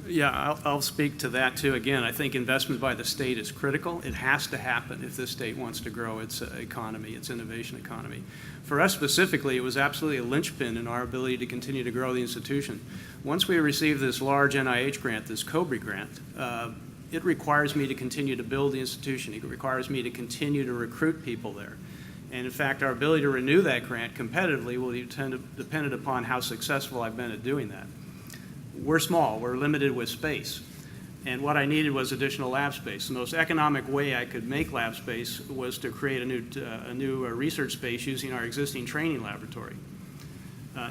Yeah, I'll speak to that too. Again, I think investment by the state is critical. It has to happen if this state wants to grow its economy, its innovation economy. For us specifically, it was absolutely a linchpin in our ability to continue to grow the institution. Once we received this large NIH grant, this COBRE grant, it requires me to continue to build the institution. It requires me to continue to recruit people there. And in fact, our ability to renew that grant competitively will be dependent upon how successful I've been at doing that. We're small, we're limited with space. And what I needed was additional lab space. The most economic way I could make lab space was to create a new research space using our existing training laboratory.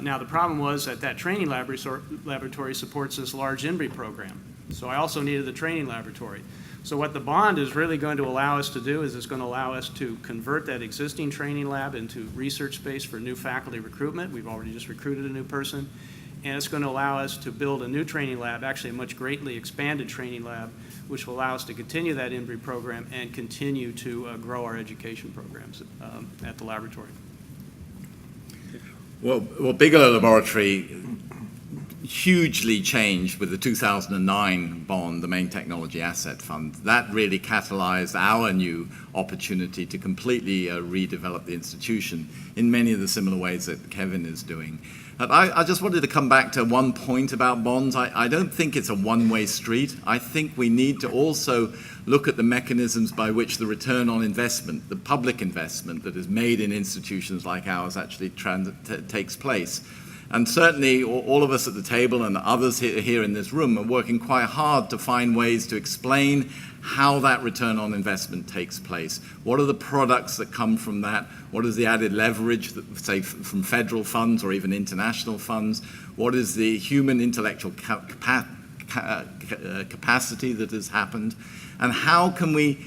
Now the problem was that training laboratory supports this large INBRI program. So I also needed the training laboratory. So what the bond is really going to allow us to do is it's going to allow us to convert that existing training lab into research space for new faculty recruitment. We've already just recruited a new person. And it's going to allow us to build a new training lab, actually a much greatly expanded training lab, which will allow us to continue that INBRI program and continue to grow our education programs at the laboratory. Well, Bigelow Laboratory hugely changed with the 2009 bond, the Main Technology Asset Fund. That really catalyzed our new opportunity to completely redevelop the institution in many of the similar ways that Kevin is doing. I just wanted to come back to one point about bonds. I don't think it's a one-way street. I think we need to also look at the mechanisms by which the return on investment, the public investment that is made in institutions like ours actually takes place. And certainly all of us at the table and others here in this room are working quite hard to find ways to explain how that return on investment takes place. What are the products that come from that? What is the added leverage, that, say, from federal funds or even international funds? What is the human intellectual capacity that has happened? And how can we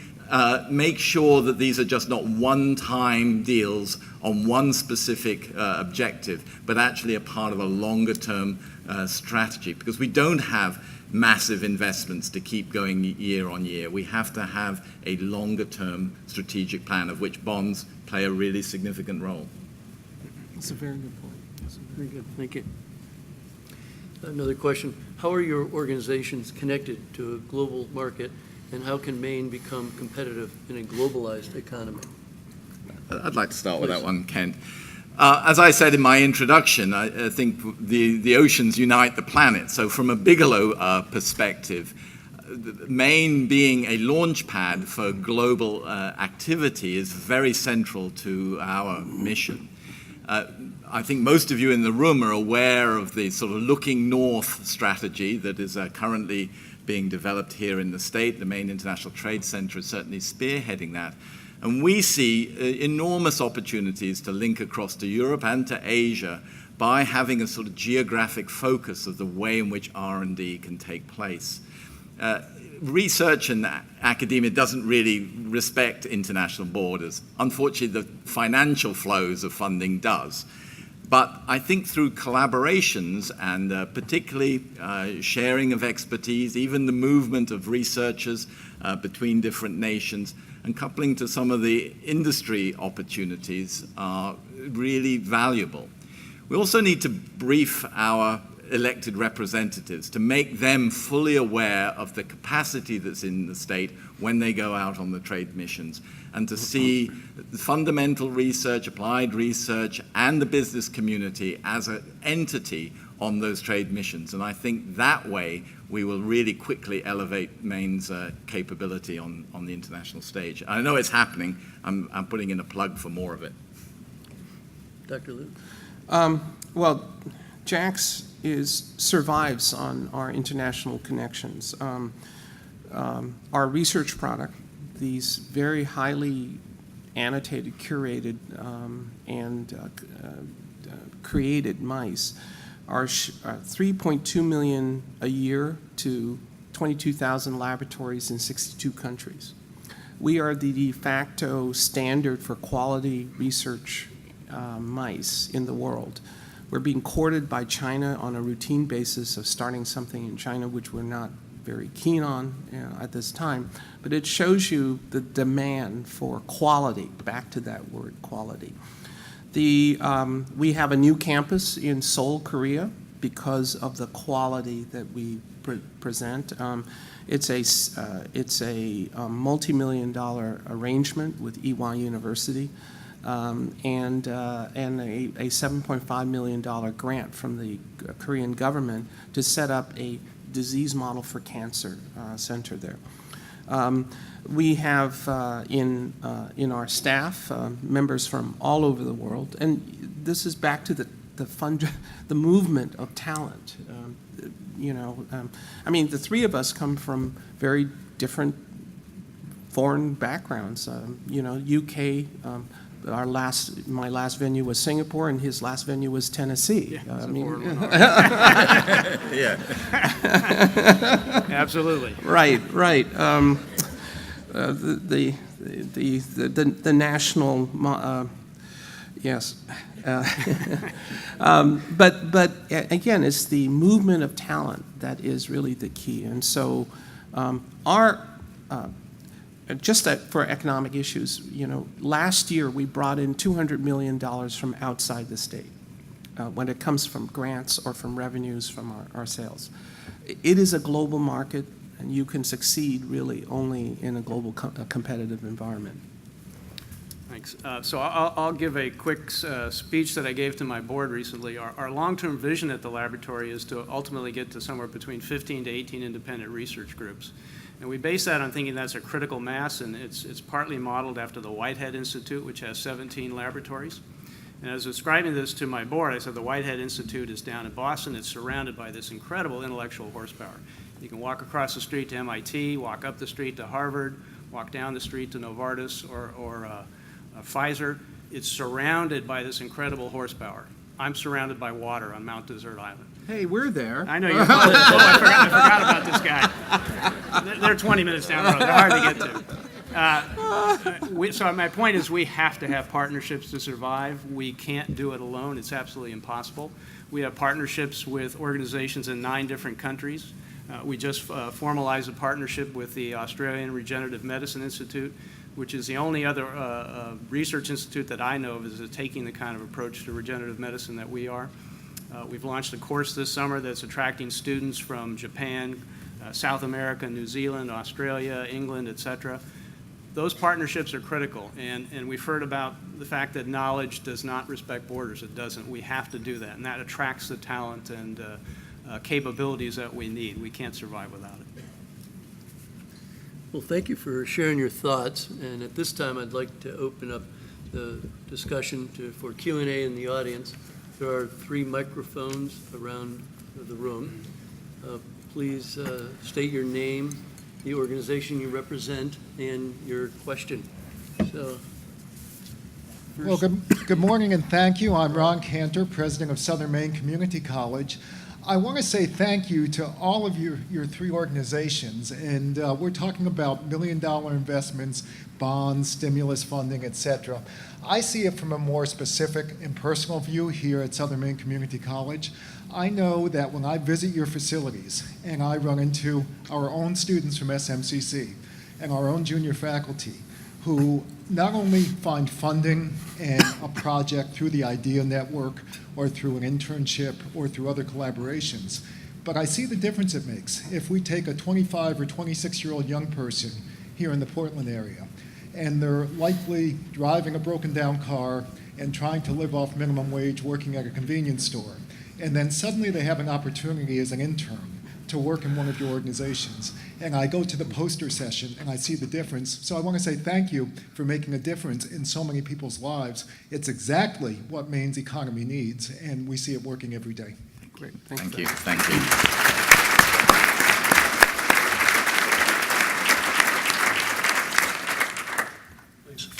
make sure that these are just not one-time deals on one specific objective, but actually a part of a longer-term strategy? Because we don't have massive investments to keep going year on year. We have to have a longer-term strategic plan, of which bonds play a really significant role. That's a very good point. Very good, thank you. Another question. How are your organizations connected to a global market, and how can Maine become competitive in a globalized economy? I'd like to start with that one, Kent. As I said in my introduction, I think the oceans unite the planet. So from a Bigelow perspective, Maine being a launch pad for global activity is very central to our mission. I think most of you in the room are aware of the sort of looking north strategy that is currently being developed here in the state. The Maine International Trade Center is certainly spearheading that. And we see enormous opportunities to link across to Europe and to Asia by having a sort of geographic focus of the way in which R&D can take place. Research and academia doesn't really respect international borders. Unfortunately, the financial flows of funding does. But I think through collaborations and particularly sharing of expertise, even the movement of researchers between different nations, and coupling to some of the industry opportunities are really valuable. We also need to brief our elected representatives to make them fully aware of the capacity that's in the state when they go out on the trade missions, and to see the fundamental research, applied research, and the business community as an entity on those trade missions. And I think that way we will really quickly elevate Maine's capability on the international stage. I know it's happening. I'm putting in a plug for more of it. Dr. Luke? Well, JAX survives on our international connections. Our research product, these very highly annotated, curated, and created mice, are 3.2 million a year to 22,000 laboratories in 62 countries. We are the de facto standard for quality research mice in the world. We're being courted by China on a routine basis of starting something in China, which we're not very keen on at this time. But it shows you the demand for quality, back to that word, quality. We have a new campus in Seoul, Korea, because of the quality that we present. It's a multi-million-dollar arrangement with Ewha University, and a $7.5 million grant from the Korean government to set up a disease model for cancer center there. We have in our staff members from all over the world, and this is back to the movement of talent. I mean, the three of us come from very different foreign backgrounds. UK. My last venue was Singapore, and his last venue was Tennessee. Yeah. Absolutely. Right. The national, yes. But again, it's the movement of talent that is really the key. And so for economic issues, last year we brought in $200 million from outside the state when it comes from grants or from revenues from our sales. It is a global market, and you can succeed really only in a global competitive environment. Thanks. So I'll give a quick speech that I gave to my board recently. Our long-term vision at the laboratory is to ultimately get to somewhere between 15 to 18 independent research groups. And we base that on thinking that's a critical mass, and it's partly modeled after the Whitehead Institute, which has 17 laboratories. And as I was describing this to my board, I said the Whitehead Institute is down in Boston. It's surrounded by this incredible intellectual horsepower. You can walk across the street to MIT, walk up the street to Harvard, walk down the street to Novartis or Pfizer. It's surrounded by this incredible horsepower. I'm surrounded by water on Mount Desert Island. Hey, we're there. I know you're I forgot about this guy. They're 20 minutes down the road. They're hard to get to. So my point is we have to have partnerships to survive. We can't do it alone. It's absolutely impossible. We have partnerships with organizations in 9 different countries. We just formalized a partnership with the Australian Regenerative Medicine Institute, which is the only other research institute that I know of is taking the kind of approach to regenerative medicine that we are. We've launched a course this summer that's attracting students from Japan, South America, New Zealand, Australia, England, et cetera. Those partnerships are critical, and we've heard about the fact that knowledge does not respect borders. It doesn't. We have to do that, and that attracts the talent and capabilities that we need. We can't survive without it. Well, thank you for sharing your thoughts. And at this time, I'd like to open up the discussion for Q&A in the audience. There are 3 microphones around the room. Please state your name, the organization you represent, and your question. So, well, good morning and thank you. I'm Ron Cantor, president of Southern Maine Community College. I want to say thank you to all of your 3 organizations, and we're talking about million-dollar investments, bonds, stimulus funding, et cetera. I see it from a more specific and personal view here at Southern Maine Community College. I know that when I visit your facilities and I run into our own students from SMCC and our own junior faculty who not only find funding and a project through the IDEA network or through an internship or through other collaborations, but I see the difference it makes if we take a 25 or 26-year-old young person here in the Portland area, and they're likely driving a broken down car and trying to live off minimum wage working at a convenience store, and then suddenly they have an opportunity as an intern to work in one of your organizations. And I go to the poster session and I see the difference. So I want to say thank you for making a difference in so many people's lives. It's exactly what Maine's economy needs, and we see it working every day. Great. Thank you. Thank you.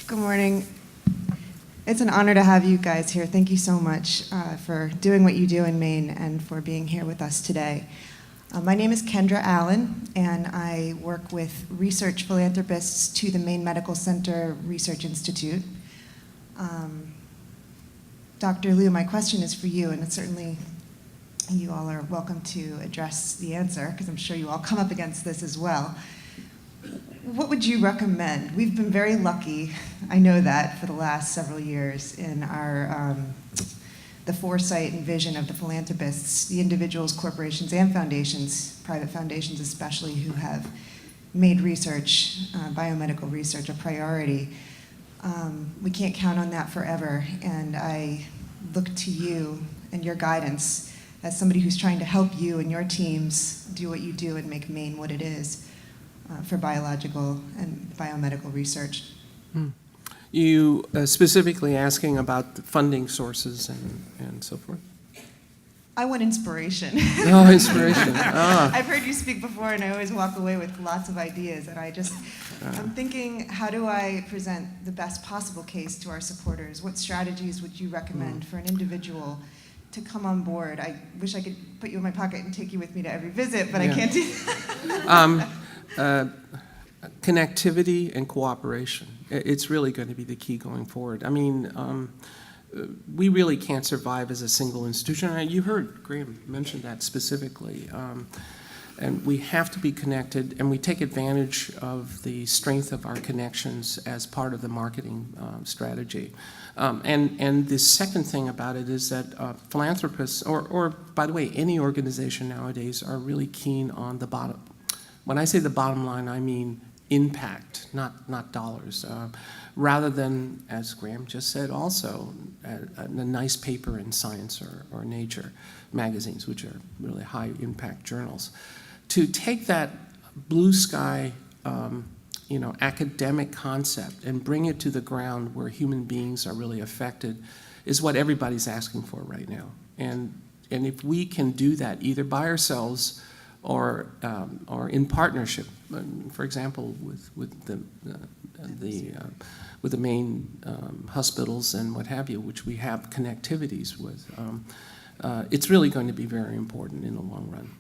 Good morning. It's an honor to have you guys here. Thank you so much for doing what you do in Maine and for being here with us today. My name is Kendra Allen, and I work with research philanthropists to the Maine Medical Center Research Institute. Dr. Liu, my question is for you, and it's certainly you all are welcome to address the answer, because I'm sure you all come up against this as well. What would you recommend? We've been very lucky, I know that, for the last several years in our the foresight and vision of the philanthropists, the individuals, corporations, and foundations, private foundations especially, who have made research, biomedical research, a priority. We can't count on that forever, and I look to you and your guidance as somebody who's trying to help you and your teams do what you do and make Maine what it is. for biological and biomedical research. You specifically asking about the funding sources and so forth? I want inspiration. Oh, inspiration. Ah. I've heard you speak before, and I always walk away with lots of ideas. And I'm thinking, how do I present the best possible case to our supporters? What strategies would you recommend for an individual to come on board? I wish I could put you in my pocket and take you with me to every visit, but I can't do that. Connectivity and cooperation. It's really going to be the key going forward. I mean, we really can't survive as a single institution. You heard Graham mention that specifically. And we have to be connected, and we take advantage of the strength of our connections as part of the marketing strategy. And the second thing about it is that philanthropists, or by the way, any organization nowadays, are really keen on the bottom. When I say the bottom line, I mean impact, not dollars. Rather than, as Graham just said also, a nice paper in Science or Nature magazines, which are really high impact journals. To take that blue sky, academic concept and bring it to the ground where human beings are really affected is what everybody's asking for right now. And if we can do that either by ourselves or in partnership, for example, with the main hospitals and what have you, which we have connectivities with, it's really going to be very important in the long run.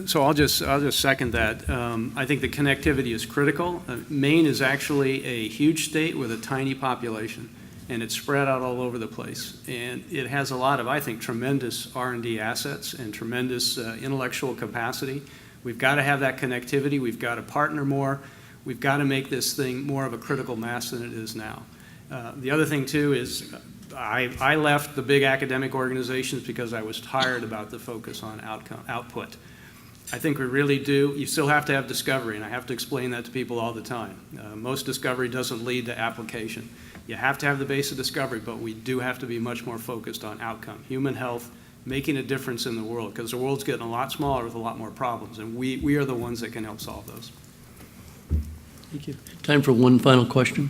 So I'll just second that. I think the connectivity is critical. Maine is actually a huge state with a tiny population, and it's spread out all over the place. And it has a lot of, I think, tremendous R&D assets and tremendous intellectual capacity. We've got to have that connectivity. We've got to partner more. We've got to make this thing more of a critical mass than it is now. The other thing, too, is I left the big academic organizations because I was tired about the focus on output. I think we really do. You still have to have discovery, and I have to explain that to people all the time. Most discovery doesn't lead to application. You have to have the base of discovery, but we do have to be much more focused on outcome, human health, making a difference in the world, because the world's getting a lot smaller with a lot more problems, and we are the ones that can help solve those. Thank you. Time for one final question.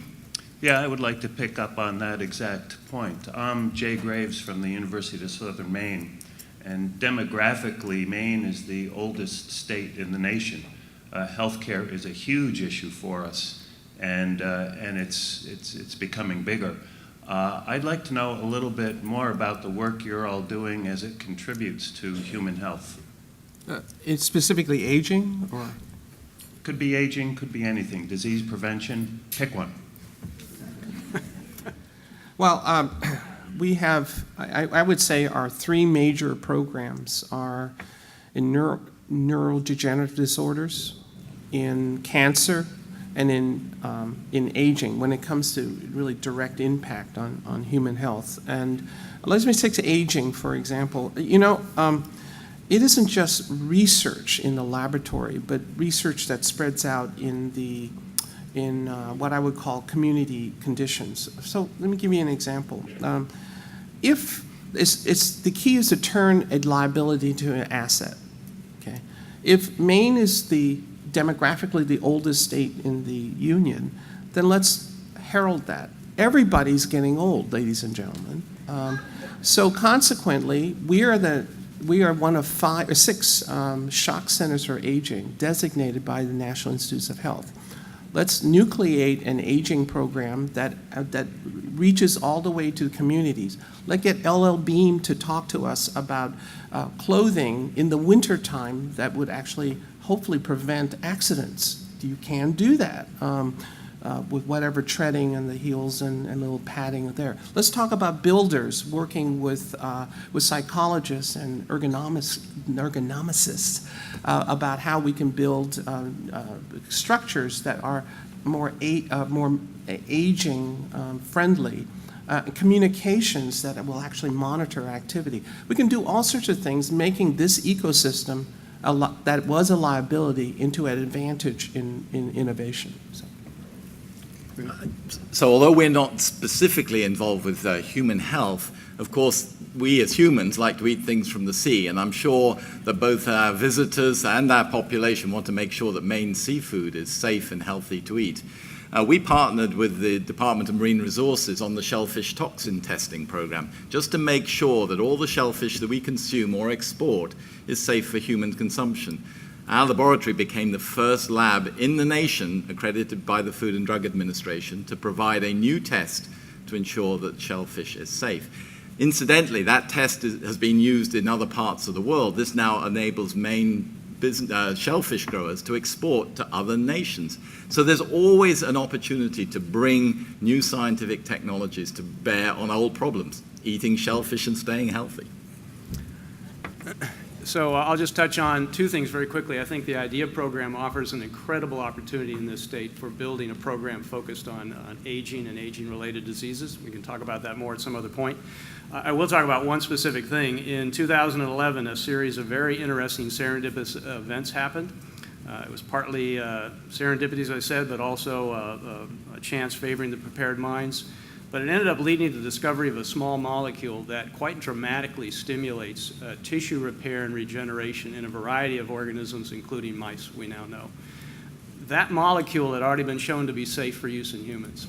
Yeah, I would like to pick up on that exact point. I'm Jay Graves from the University of Southern Maine, and demographically, Maine is the oldest state in the nation. Healthcare is a huge issue for us, and it's becoming bigger. I'd like to know a little bit more about the work you're all doing as it contributes to human health. It's specifically aging, or? Could be aging, could be anything. Disease prevention, pick one. Well, we have, I would say our three major programs are in neurodegenerative disorders, in cancer, and in aging, when it comes to really direct impact on human health. And let me take to aging, for example. It isn't just research in the laboratory, but research that spreads out in what I would call community conditions. So let me give you an example. If the key is to turn a liability to an asset. Okay, if Maine is demographically the oldest state in the union, then let's herald that. Everybody's getting old, ladies and gentlemen. So consequently, we are one of 5 or 6 shock centers for aging designated by the National Institutes of Health. Let's nucleate an aging program that reaches all the way to the communities. Let's get LL Beam to talk to us about clothing in the wintertime that would actually hopefully prevent accidents. You can do that with whatever treading in the heels and little padding there. Let's talk about builders working with psychologists and ergonomicists about how we can build structures that are more aging friendly. Communications that will actually monitor activity. We can do all sorts of things, making this ecosystem that was a liability into an advantage in innovation. So. So although we're not specifically involved with human health, of course, we as humans like to eat things from the sea, and I'm sure that both our visitors and our population want to make sure that Maine seafood is safe and healthy to eat. We partnered with the Department of Marine Resources on the shellfish toxin testing program, just to make sure that all the shellfish that we consume or export is safe for human consumption. Our laboratory became the first lab in the nation accredited by the Food and Drug Administration to provide a new test to ensure that shellfish is safe. Incidentally, that test has been used in other parts of the world. This now enables Maine shellfish growers to export to other nations. So there's always an opportunity to bring new scientific technologies to bear on old problems, eating shellfish and staying healthy. So I'll just touch on two things very quickly. I think the IDEA program offers an incredible opportunity in this state for building a program focused on aging and aging-related diseases. We can talk about that more at some other point. I will talk about one specific thing. In 2011, a series of very interesting serendipitous events happened. It was partly serendipity, as I said, but also a chance favoring the prepared minds. But it ended up leading to the discovery of a small molecule that quite dramatically stimulates tissue repair and regeneration in a variety of organisms, including mice, we now know. That molecule had already been shown to be safe for use in humans.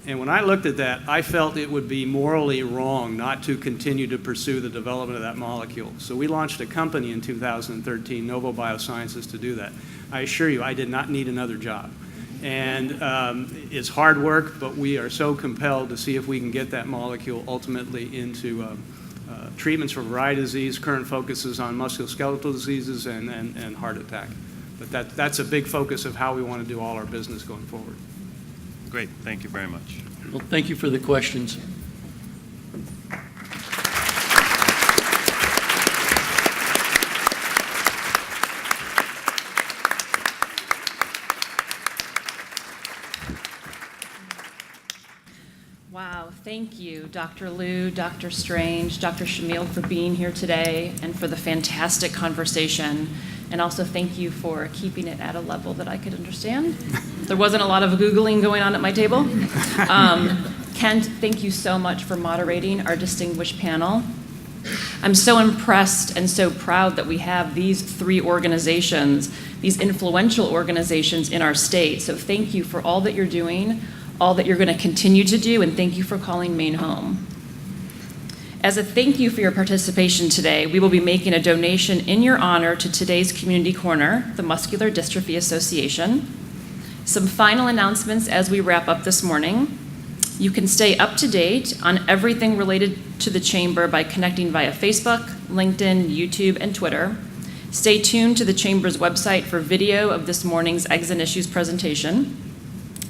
And when I looked at that, I felt it would be morally wrong not to continue to pursue the development of that molecule. So we launched a company in 2013, Novo Biosciences, to do that. I assure you, I did not need another job. And it's hard work, but we are so compelled to see if we can get that molecule ultimately into treatments for a variety of disease. Current focuses on musculoskeletal diseases and heart attack. But that's a big focus of how we want to do all our business going forward. Great, thank you very much. Well, thank you for the questions. Wow, thank you, Dr. Liu, Dr. Strange, Dr. Shimmield, for being here today and for the fantastic conversation. And also thank you for keeping it at a level that I could understand. There wasn't a lot of Googling going on at my table. Kent, thank you so much for moderating our distinguished panel. I'm so impressed and so proud that we have these three organizations, these influential organizations in our state. So thank you for all that you're doing, all that you're going to continue to do, and thank you for calling Maine home. As a thank you for your participation today, we will be making a donation in your honor to today's Community Corner, the Muscular Dystrophy Association. Some final announcements as we wrap up this morning. You can stay up to date on everything related to the Chamber by connecting via Facebook, LinkedIn, YouTube, and Twitter. Stay tuned to the Chamber's website for video of this morning's Eggs and Issues presentation.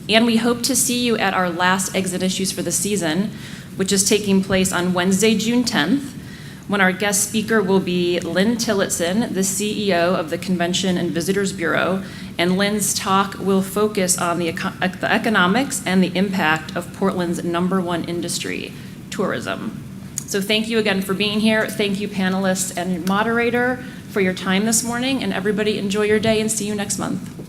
And we hope to see you at our last Eggs and Issues for the season, which is taking place on Wednesday, June 10th, when our guest speaker will be Lynn Tillotson, the CEO of the Convention and Visitors Bureau, and Lynn's talk will focus on the economics and the impact of Portland's #1 industry, tourism. So thank you again for being here. Thank you, panelists and moderator, for your time this morning, and everybody enjoy your day and see you next month.